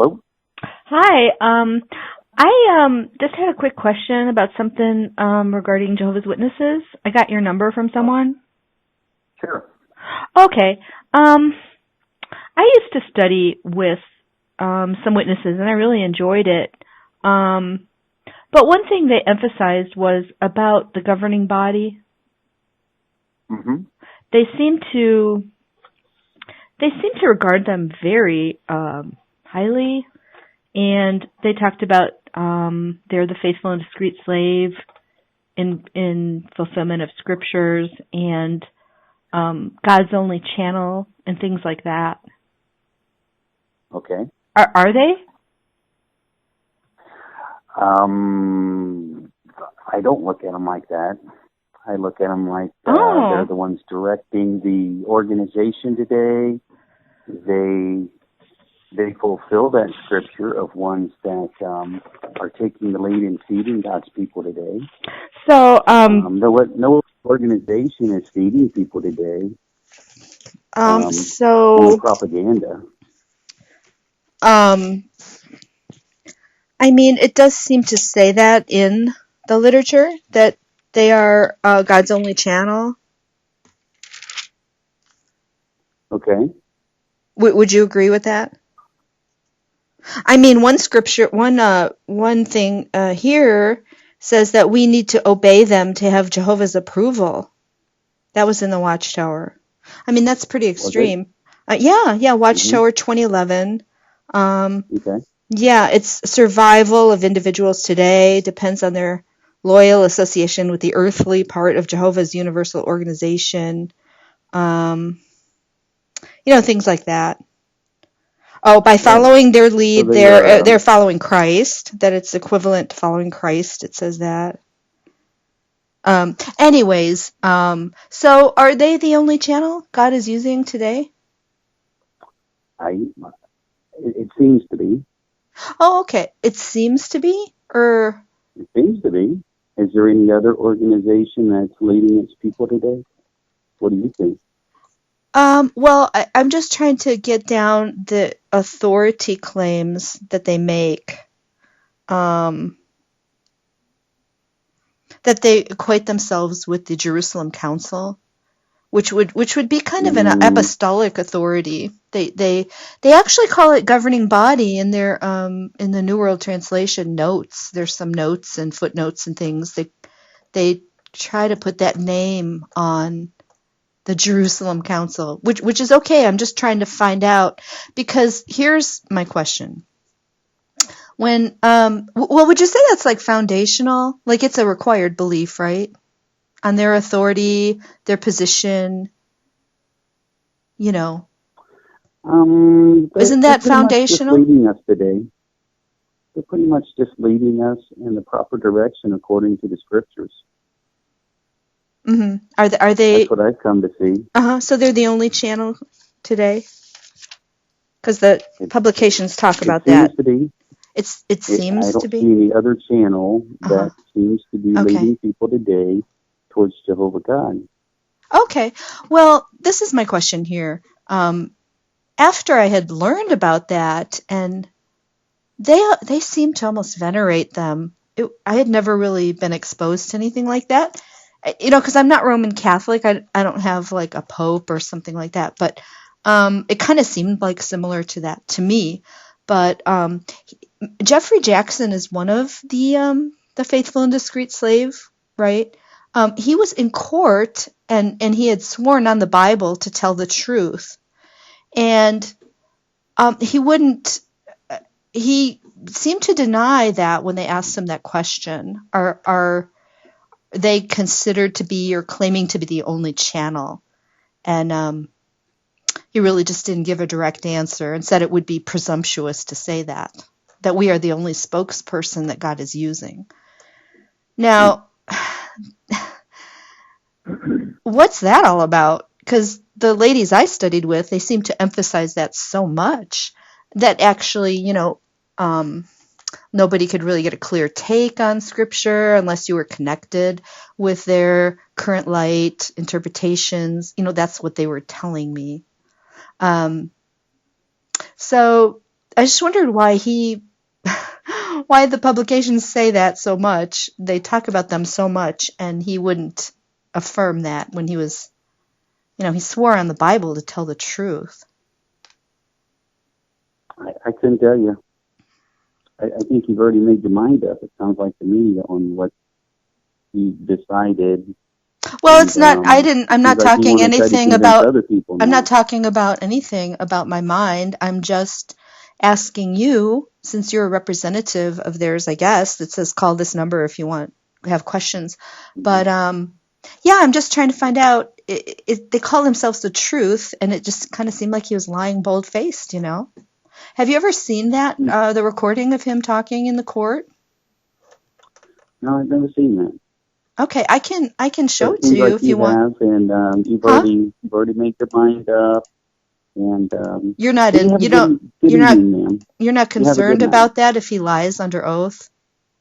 Hello? Hi. I just had a quick question about something regarding Jehovah's Witnesses. I got your number from someone. Sure. Okay. I used to study with some witnesses, and I really enjoyed it. But one thing they emphasized was about the governing body. Mm-hmm. They seem to regard them very highly, and they talked about they're the faithful and discreet slave in fulfillment of scriptures and God's only channel and things like that. Okay. Are they? I don't look at them like that. I look at them like they're the ones directing the organization today. They fulfill that scripture of ones that are taking the lead in feeding God's people today. So, no organization is feeding people today. So only propaganda. I mean, it does seem to say that in the literature that they are God's only channel. Okay. Would you agree with that? I mean, one scripture, one thing here says that we need to obey them to have Jehovah's approval. That was in the Watchtower. I mean, that's pretty extreme. Yeah, Watchtower 2011. Okay. Yeah, it's survival of individuals today depends on their loyal association with the earthly part of Jehovah's Universal Organization. Things like that. Oh, by following their lead, So they're following Christ. That it's equivalent to following Christ. It says that. Anyways, so are they the only channel God is using today? It seems to be. Oh, okay. It seems to be, or it seems to be. Is there any other organization that's leading its people today? What do you think? Well, I'm just trying to get down the authority claims that they make. That they equate themselves with the Jerusalem Council, which would be kind of an apostolic authority. They actually call it governing body in their in the New World Translation notes. There's some notes and footnotes and things. They try to put that name on the Jerusalem Council, which is okay. I'm just trying to find out, because here's my question. When would you say that's like foundational? Like it's a required belief, right? On their authority, their position, isn't that foundational? They're leading us today. They're pretty much just leading us in the proper direction according to the scriptures. Mm-hmm. Are they? That's what I've come to see. So they're the only channel today, because the publications talk about that. It seems to be. It seems to be. I don't see any other channel that seems to be leading people today towards Jehovah God. Okay. Well, this is my question here. After I had learned about that, and they seem to almost venerate them. I had never really been exposed to anything like that. Because I'm not Roman Catholic. I don't have like a pope or something like that. But it kind of seemed like similar to that to me. But Jeffrey Jackson is one of the faithful and discreet slave, right? He was in court and he had sworn on the Bible to tell the truth. And he seemed to deny that when they asked him that question. Are they considered to be or claiming to be the only channel? And he really just didn't give a direct answer and said it would be presumptuous to say that we are the only spokesperson that God is using. Now, what's that all about? Because the ladies I studied with, they seem to emphasize that so much that actually, nobody could really get a clear take on Scripture unless you were connected with their current light interpretations. That's what they were telling me. So I just wondered why why the publications say that so much. They talk about them so much, and he wouldn't affirm that when he was, he swore on the Bible to tell the truth. I couldn't tell you. I think you've already made your mind up. It sounds like to me on what he decided. Well, it's not. I'm not talking anything about. Other people I'm not talking about anything about my mind. I'm just asking you, since you're a representative of theirs, I guess. It says call this number if you have questions. Mm-hmm. But yeah, I'm just trying to find out. They call themselves the truth, and it just kind of seemed like he was lying bold-faced. Have you ever seen that the recording of him talking in the court? No, I've never seen that. Okay, I can show it to you if you want. And you've already made your mind up. And you're not concerned about that if he lies under oath?